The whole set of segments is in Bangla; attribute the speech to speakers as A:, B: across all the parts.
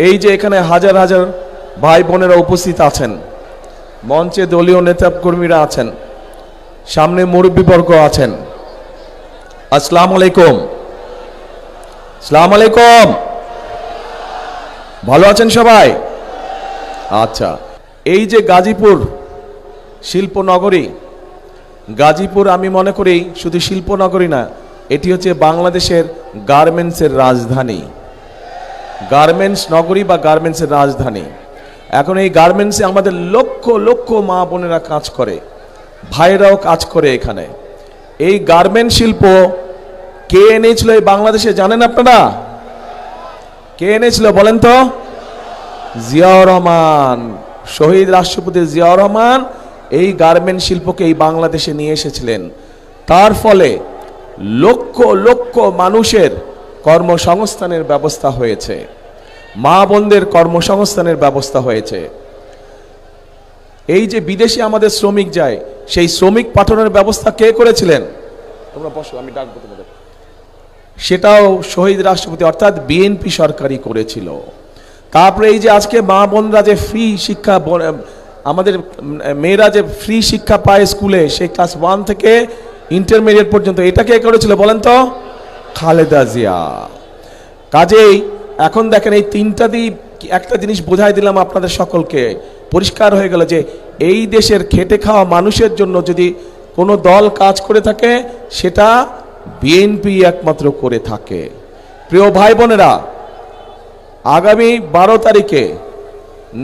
A: এই যে এখানে হাজার হাজার ভাই বোনেরা উপস্থিত আছেন, মঞ্চে দলীয় নেতা কর্মীরা আছেন, সামনে মুরব্বীবর্গ আছেন। আসসালামু আলাইকুম। আসসালামু আলাইকুম। ভালো আছেন সবাই? আচ্ছা, এই যে গাজীপুর শিল্পনগরী, গাজীপুর আমি মনে করি শুধু শিল্পনগরী না, এটি হচ্ছে বাংলাদেশের গার্মেন্টসের রাজধানী, গার্মেন্টস নগরী বা গার্মেন্টসের রাজধানী। এখন এই গার্মেন্টসে আমাদের লক্ষ লক্ষ মা বোনেরা কাজ করে, ভাইরাও কাজ করে এখানে। এই গার্মেন্ট শিল্প কে এনেছিল এই বাংলাদেশে জানেন আপনারা? কে এনেছিল বলেন তো? জিয়াউর রহমান, শহীদ রাষ্ট্রপতি জিয়াউর রহমান এই গার্মেন্ট শিল্পকে এই বাংলাদেশে নিয়ে এসেছিলেন। তার ফলে লক্ষ লক্ষ মানুষের কর্মসংস্থানের ব্যবস্থা হয়েছে, মা বোনদের কর্মসংস্থানের ব্যবস্থা হয়েছে। এই যে বিদেশে আমাদের শ্রমিক যায়, সেই শ্রমিক পাঠানোর ব্যবস্থা কে করেছিলেন? তোমরা বসো, আমি ডাকবো তোমাদের। সেটাও শহীদ রাষ্ট্রপতি অর্থাৎ বিএনপি সরকারই করেছিল। তারপরে এই যে আজকে মা বোনরা যে ফ্রি শিক্ষা, আমাদের মেয়েরা যে ফ্রি শিক্ষা পায় স্কুলে, সেই ক্লাস 1 থেকে ইন্টারমিডিয়েট পর্যন্ত, এটা কে করেছিল বলেন তো? খালেদা জিয়া। কাজেই এখন দেখেন এই তিনটা দিয়ে একটা জিনিস বোঝাই দিলাম আপনাদের সকলকে, পরিষ্কার হয়ে গেল যে এই দেশের খেটে খাওয়া মানুষের জন্য যদি কোনো দল কাজ করে থাকে, সেটা বিএনপি একমাত্র করে থাকে। প্রিয় ভাই বোনেরা, আগামী 12 তারিখে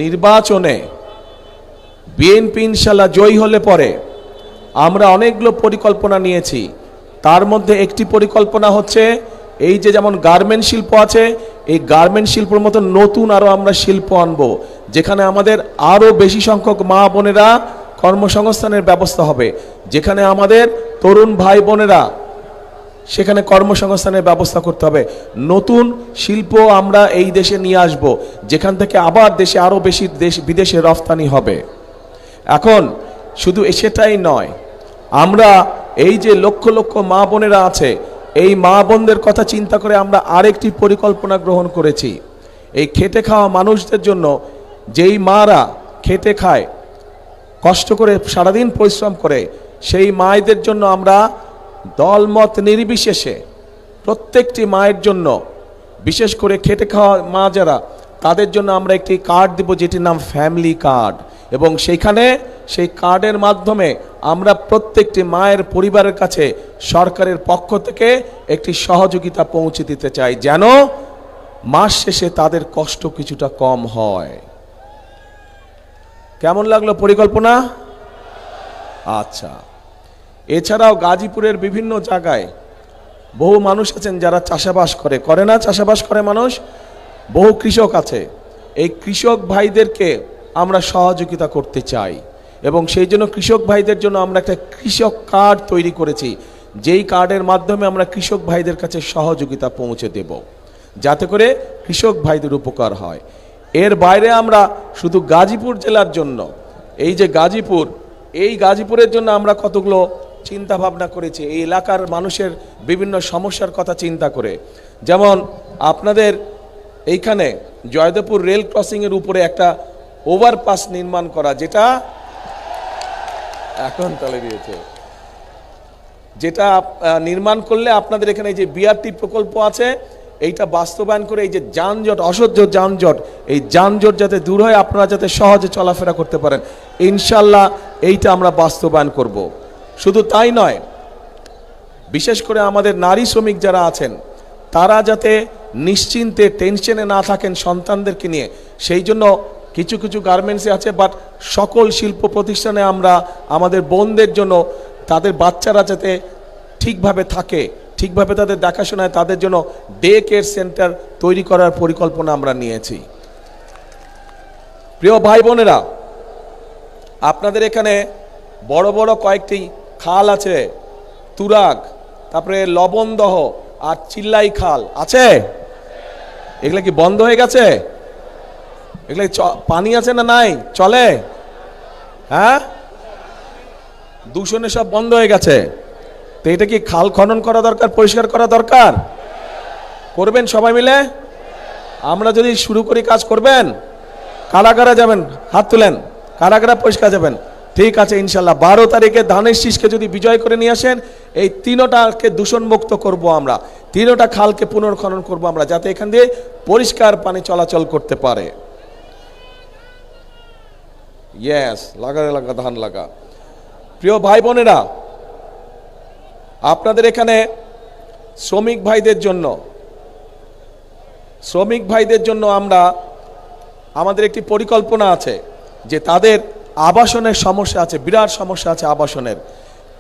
A: নির্বাচনে বিএনপি ইনশাল্লাহ জয়ী হলে পরে আমরা অনেকগুলো পরিকল্পনা নিয়েছি। তার মধ্যে একটি পরিকল্পনা হচ্ছে এই যে যেমন গার্মেন্ট শিল্প আছে, এই গার্মেন্ট শিল্পের মতো নতুন আরও আমরা শিল্প আনব, যেখানে আমাদের আরও বেশি সংখ্যক মা বোনেরা কর্মসংস্থানের ব্যবস্থা হবে, যেখানে আমাদের তরুণ ভাই বোনেরা সেখানে কর্মসংস্থানের ব্যবস্থা করতে হবে। নতুন শিল্প আমরা এই দেশে নিয়ে আসব, যেখান থেকে আবার দেশে আরও বেশি বিদেশে রফতানি হবে। এখন শুধু সেটাই নয়, আমরা এই যে লক্ষ লক্ষ মা বোনেরা আছে, এই মা বোনদের কথা চিন্তা করে আমরা আরেকটি পরিকল্পনা গ্রহণ করেছি। এই খেটে খাওয়া মানুষদের জন্য, যেই মারা খেটে খায়, কষ্ট করে সারাদিন পরিশ্রম করে, সেই মায়েদের জন্য আমরা দলমত নির্বিশেষে প্রত্যেকটি মায়ের জন্য, বিশেষ করে খেটে খাওয়া মা যারা, তাদের জন্য আমরা একটি কার্ড দেব, যেটির নাম ফ্যামিলি কার্ড। এবং সেইখানে সেই কার্ডের মাধ্যমে আমরা প্রত্যেকটি মায়ের পরিবারের কাছে সরকারের পক্ষ থেকে একটি সহযোগিতা পৌঁছে দিতে চাই, যেন মাস শেষে তাদের কষ্ট কিছুটা কম হয়। কেমন লাগলো পরিকল্পনা? আচ্ছা, এছাড়াও গাজীপুরের বিভিন্ন জায়গায় বহু মানুষ আছেন যারা চাষাবাস করে না? চাষাবাস করে মানুষ, বহু কৃষক আছে। এই কৃষক ভাইদেরকে আমরা সহযোগিতা করতে চাই, এবং সেই জন্য কৃষক ভাইদের জন্য আমরা একটা কৃষক কার্ড তৈরি করেছি, যেই কার্ডের মাধ্যমে আমরা কৃষক ভাইদের কাছে সহযোগিতা পৌঁছে দেব, যাতে করে কৃষক ভাইদের উপকার হয়। এর বাইরে আমরা শুধু গাজীপুর জেলার জন্য, এই যে গাজীপুর, এই গাজীপুরের জন্য আমরা কতগুলো চিন্তা ভাবনা করেছি, এই এলাকার মানুষের বিভিন্ন সমস্যার কথা চিন্তা করে। যেমন আপনাদের এইখানে জয়দেবপুর রেল ক্রসিংয়ের উপরে একটা ওভারপাস নির্মাণ করা, যেটা এখন তলে দিয়েছে, যেটা নির্মাণ করলে আপনাদের এখানে এই যে বিআরটি প্রকল্প আছে, এইটা বাস্তবায়ন করে এই যে যানজট, অসহ্য যানজট, এই যানজট যাতে দূর হয়, আপনারা যাতে সহজে চলাফেরা করতে পারেন, ইনশাল্লাহ এইটা আমরা বাস্তবায়ন করব। শুধু তাই নয়, বিশেষ করে আমাদের নারী শ্রমিক যারা আছেন, তারা যাতে নিশ্চিন্তে টেনশনে না থাকেন সন্তানদেরকে নিয়ে, সেই জন্য কিছু কিছু গার্মেন্টসে আছে, বাট সকল শিল্প প্রতিষ্ঠানে আমরা আমাদের বোনদের জন্য, তাদের বাচ্চারা যাতে ঠিকভাবে থাকে, ঠিকভাবে তাদের দেখাশোনায়, তাদের জন্য ডে কেয়ার সেন্টার তৈরি করার পরিকল্পনা আমরা নিয়েছি। প্রিয় ভাই বোনেরা, আপনাদের এখানে বড় বড় কয়েকটি খাল আছে, তুরাগ, তারপরে লবণদহ আর চিল্লাই খাল আছে। এগুলা কি বন্ধ হয়ে গেছে? এগুলা পানি আছে না নাই? চলে? হ্যাঁ, দূষণে সব বন্ধ হয়ে গেছে। তো এটা কি খাল খনন করা দরকার, পরিষ্কার করা দরকার? করবেন সবাই মিলে? আমরা যদি শুরু করি কাজ করবেন? কারা কারা যাবেন হাত তুলেন, কারা কারা পরিষ্কার যাবেন? ঠিক আছে, ইনশাল্লাহ 12 তারিখে ধানের শীষকে যদি বিজয় করে নিয়ে আসেন, এই তিনোটাকে দূষণমুক্ত করব আমরা, তিনোটা খালকে পুনর্খনন করব আমরা, যাতে এখান দিয়ে পরিষ্কার পানি চলাচল করতে পারে। ইয়েস, লাগা লাগা ধান লাগা। প্রিয় ভাই বোনেরা, আপনাদের এখানে শ্রমিক ভাইদের জন্য আমাদের একটি পরিকল্পনা আছে যে তাদের আবাসনের সমস্যা আছে, বিরাট সমস্যা আছে আবাসনের,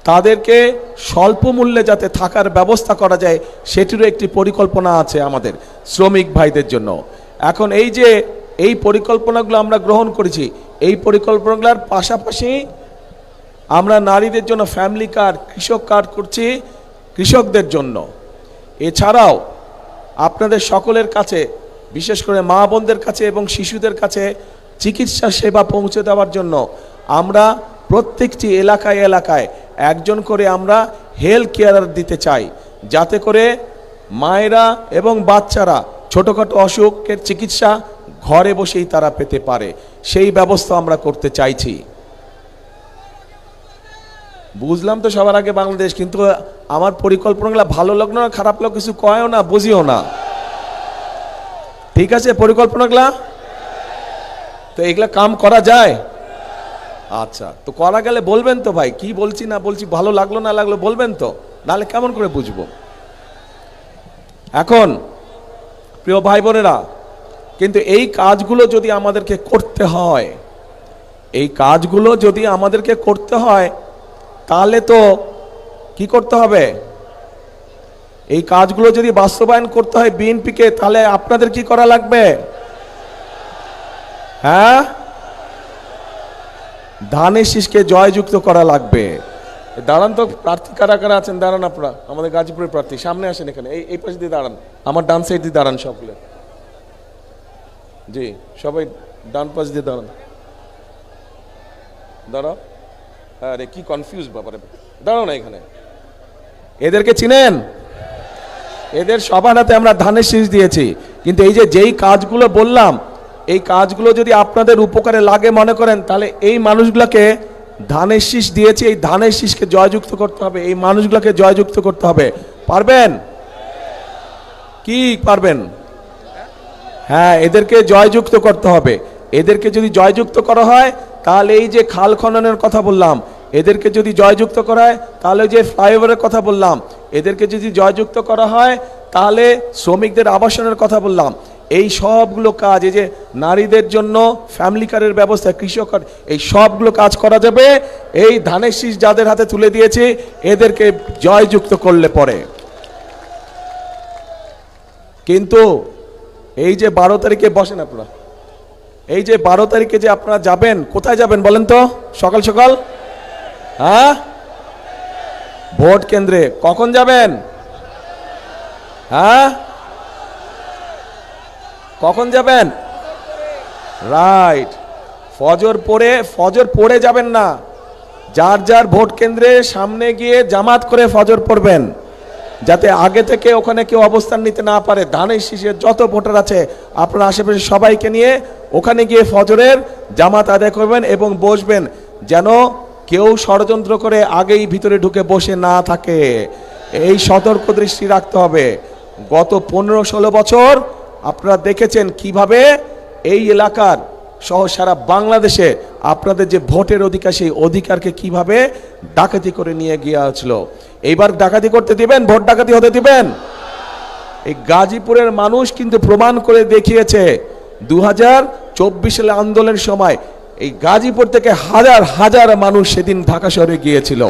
A: তাদেরকে স্বল্প মূল্যে যাতে থাকার ব্যবস্থা করা যায় সেটিরও একটি পরিকল্পনা আছে আমাদের শ্রমিক ভাইদের জন্য। এখন এই পরিকল্পনাগুলো আমরা গ্রহণ করেছি, এই পরিকল্পনাগুলোর পাশাপাশি আমরা নারীদের জন্য ফ্যামিলি কার্ড, কৃষক কার্ড করছি কৃষকদের জন্য। এছাড়াও আপনাদের সকলের কাছে, বিশেষ করে মা বোনদের কাছে এবং শিশুদের কাছে চিকিৎসা সেবা পৌঁছে দেওয়ার জন্য আমরা প্রত্যেকটি এলাকায় একজন করে আমরা হেলথ কেয়ারার দিতে চাই, যাতে করে মায়েরা এবং বাচ্চারা ছোটোখাটো অসুখের চিকিৎসা ঘরে বসেই তারা পেতে পারে, সেই ব্যবস্থা আমরা করতে চাইছি। বুঝলাম তো সবার আগে বাংলাদেশ, কিন্তু আমার পরিকল্পনাগুলো ভালো লাগলো না, খারাপ লাগলো, কিছু কয়ও না, বুঝিও না। ঠিক আছে পরিকল্পনাগুলা? তো এগুলা কাম করা যায়? আচ্ছা, তো করা গেলে বলবেন তো ভাই, কি বলছি না বলছি, ভালো লাগলো না লাগলো বলবেন তো, নাহলে কেমন করে বুঝবো? এখন প্রিয় ভাই বোনেরা, কিন্তু এই কাজগুলো যদি আমাদেরকে করতে হয়, তাহলে তো কি করতে হবে? এই কাজগুলো যদি বাস্তবায়ন করতে হয় বিএনপিকে, তাহলে আপনাদের কি করা লাগবে? হ্যাঁ, ধানের শীষকে জয়যুক্ত করা লাগবে। দাঁড়ান তো, প্রার্থী কারা কারা আছেন দাঁড়ান, আপনারা আমাদের গাজীপুরের প্রার্থী সামনে আসেন, এখানে এই পাশে দিয়ে দাঁড়ান, আমার ডান সাইড দিয়ে দাঁড়ান সকলে। জি, সবাই ডান পাশ দিয়ে দাঁড়ান, দাঁড়াও। আরে কি কনফিউজ ব্যাপারে, দাঁড়াও না এখানে। এদেরকে চিনেন? এদের সবার হাতে আমরা ধানের শীষ দিয়েছি, কিন্তু যেই কাজগুলো বললাম, এই কাজগুলো যদি আপনাদের উপকারে লাগে মনে করেন, তাহলে এই মানুষগুলোকে ধানের শীষ দিয়েছি, এই ধানের শীষকে জয়যুক্ত করতে হবে, এই মানুষগুলোকে জয়যুক্ত করতে হবে। পারবেন কি? পারবেন? হ্যাঁ, এদেরকে জয়যুক্ত করতে হবে। এদেরকে যদি জয়যুক্ত করা হয়, তাহলে এই যে খাল খননের কথা বললাম, এদেরকে যদি জয়যুক্ত করা হয়, তাহলে যে ফ্লাইওভারের কথা বললাম, এদেরকে যদি জয়যুক্ত করা হয়, তাহলে শ্রমিকদের আবাসনের কথা বললাম, এই সবগুলো কাজ, এই যে নারীদের জন্য ফ্যামিলি কার্ডের ব্যবস্থা, কৃষক কার্ড, এই সবগুলো কাজ করা যাবে এই ধানের শীষ যাদের হাতে তুলে দিয়েছি এদেরকে জয়যুক্ত করলে পরে। কিন্তু এই যে 12 তারিখে বসেন আপনারা, এই যে 12 তারিখে যে আপনারা যাবেন, কোথায় যাবেন বলেন তো? সকাল সকাল, হ্যাঁ, ভোট কেন্দ্রে। কখন যাবেন? হ্যাঁ, কখন যাবেন? রাইট, ফজর পড়ে যাবেন না, যার যার ভোট কেন্দ্রে সামনে গিয়ে জামাত করে ফজর পড়বেন, যাতে আগে থেকে ওখানে কেউ অবস্থান নিতে না পারে। ধানের শীষের যত ভোটার আছে আপনার আশেপাশে সবাইকে নিয়ে ওখানে গিয়ে ফজরের জামাত আদায় করবেন এবং বসবেন, যেন কেউ ষড়যন্ত্র করে আগেই ভিতরে ঢুকে বসে না থাকে। এই সতর্ক দৃষ্টি রাখতে হবে। গত 15-16 বছর আপনারা দেখেছেন কিভাবে এই এলাকার সহ সারা বাংলাদেশে আপনাদের যে ভোটের অধিকার, সেই অধিকারকে কিভাবে ডাকাতি করে নিয়ে গিয়েছিল। এইবার ডাকাতি করতে দিবেন? ভোট ডাকাতি হতে দিবেন? এই গাজীপুরের মানুষ কিন্তু প্রমাণ করে দেখিয়েছে 2024 সালে আন্দোলনের সময় এই গাজীপুর থেকে হাজার হাজার মানুষ সেদিন ঢাকা শহরে গিয়েছিল।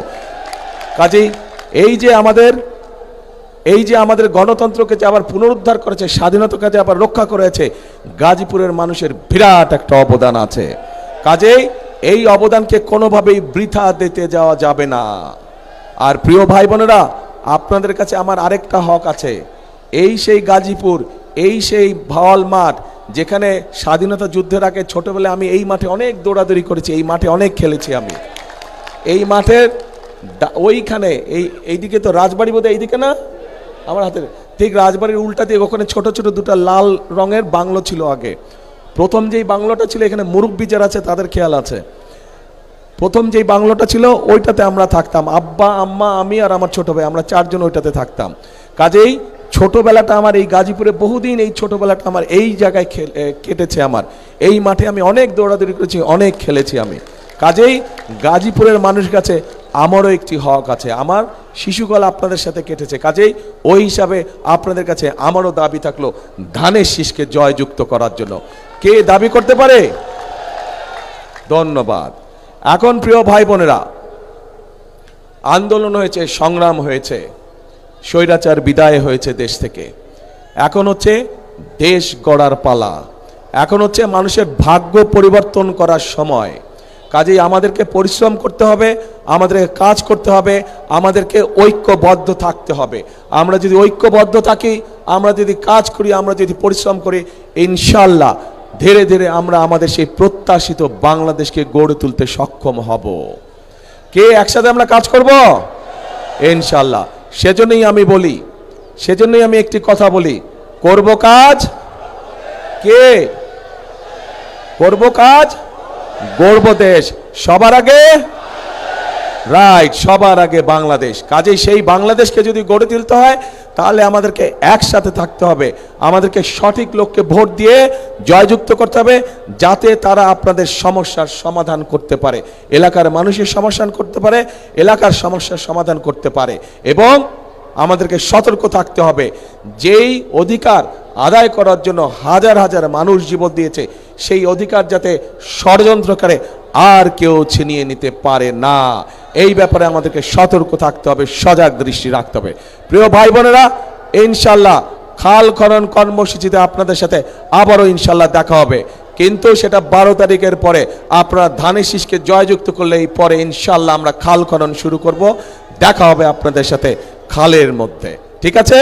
A: কাজেই এই যে আমাদের গণতন্ত্রকে যে আবার পুনরুদ্ধার করেছে, স্বাধীনতাকে যে আবার রক্ষা করেছে, গাজীপুরের মানুষের বিরাট একটা অবদান আছে। কাজেই এই অবদানকে কোনোভাবেই বৃথা দিতে যাওয়া যাবে না। আর প্রিয় ভাই বোনেরা, আপনাদের কাছে আমার আরেকটা হক আছে। এই সেই গাজীপুর, এই সেই ভাওয়াল মাঠ, যেখানে স্বাধীনতা যুদ্ধের আগে ছোটবেলায় আমি এই মাঠে অনেক দৌড়াদৌড়ি করেছি, এই মাঠে অনেক খেলেছি আমি। এই মাঠের ওইখানে এইদিকে তো রাজবাড়ি বোধহয়, এইদিকে না আমার হাতে, ঠিক রাজবাড়ির উল্টা দিয়ে ওখানে ছোট ছোট দুটো লাল রঙের বাংলো ছিল আগে। প্রথম যেই বাংলোটা ছিল, এখানে মুরব্বি যারা আছে তাদের খেয়াল আছে, প্রথম যেই বাংলোটা ছিল ওইটাতে আমরা থাকতাম, আব্বা আম্মা আমি আর আমার ছোট ভাই, আমরা চারজন ওইটাতে থাকতাম। কাজেই ছোটবেলাটা আমার এই গাজীপুরে বহুদিন, এই ছোটবেলাটা আমার এই জায়গায় কেটেছে। আমার এই মাঠে আমি অনেক দৌড়াদৌড়ি করেছি, অনেক খেলেছি আমি। কাজেই গাজীপুরের মানুষ কাছে আমারও একটি হক আছে, আমার শিশুকাল আপনাদের সাথে কেটেছে। কাজেই ওই হিসাবে আপনাদের কাছে আমারও দাবি থাকলো ধানের শীষকে জয়যুক্ত করার জন্য। কে দাবি করতে পারে? ধন্যবাদ। এখন প্রিয় ভাই বোনেরা, আন্দোলন হয়েছে, সংগ্রাম হয়েছে, স্বৈরাচার বিদায় হয়েছে দেশ থেকে। এখন হচ্ছে দেশ গড়ার পালা, এখন হচ্ছে মানুষের ভাগ্য পরিবর্তন করার সময়। কাজেই আমাদেরকে পরিশ্রম করতে হবে, আমাদেরকে কাজ করতে হবে, আমাদেরকে ঐক্যবদ্ধ থাকতে হবে। আমরা যদি ঐক্যবদ্ধ থাকি, আমরা যদি কাজ করি, আমরা যদি পরিশ্রম করি, ইনশাল্লাহ ধীরে ধীরে আমরা আমাদের সেই প্রত্যাশিত বাংলাদেশকে গড়ে তুলতে সক্ষম হব। কে একসাথে আমরা কাজ করব? ইনশাল্লাহ। সেজন্যই আমি বলি, সেজন্যই আমি একটি কথা বলি, করব কাজ, কে করব কাজ, গড়ব দেশ। সবার আগে রাইট, সবার আগে বাংলাদেশ। কাজেই সেই বাংলাদেশকে যদি গড়ে তুলতে হয়, তাহলে আমাদেরকে একসাথে থাকতে হবে, আমাদেরকে সঠিক লোককে ভোট দিয়ে জয়যুক্ত করতে হবে, যাতে তারা আপনাদের সমস্যার সমাধান করতে পারে, এলাকার মানুষের সমাধান করতে পারে, এলাকার সমস্যার সমাধান করতে পারে। এবং আমাদেরকে সতর্ক থাকতে হবে, যেই অধিকার আদায় করার জন্য হাজার হাজার মানুষ জীবন দিয়েছে, সেই অধিকার যাতে ষড়যন্ত্রকারে আর কেউ ছিনিয়ে নিতে পারে না। এই ব্যাপারে আমাদেরকে সতর্ক থাকতে হবে, সজাগ দৃষ্টি রাখতে হবে। প্রিয় ভাই বোনেরা, ইনশাল্লাহ খাল খনন কর্মসূচিতে আপনাদের সাথে আবারও ইনশাল্লাহ দেখা হবে, কিন্তু সেটা 12 তারিখের পরে। আপনারা ধানের শীষকে জয়যুক্ত করলে এই পরে ইনশাল্লাহ আমরা খাল খনন শুরু করব। দেখা হবে আপনাদের সাথে খালের মধ্যে, ঠিক আছে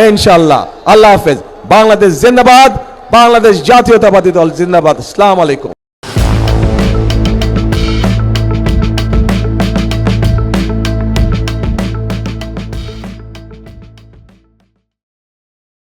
A: ইনশাল্লাহ। আল্লাহ হাফেজ। বাংলাদেশ জিন্দাবাদ, বাংলাদেশ জাতীয়তাবাদী দল জিন্দাবাদ। আসসালামু আলাইকুম।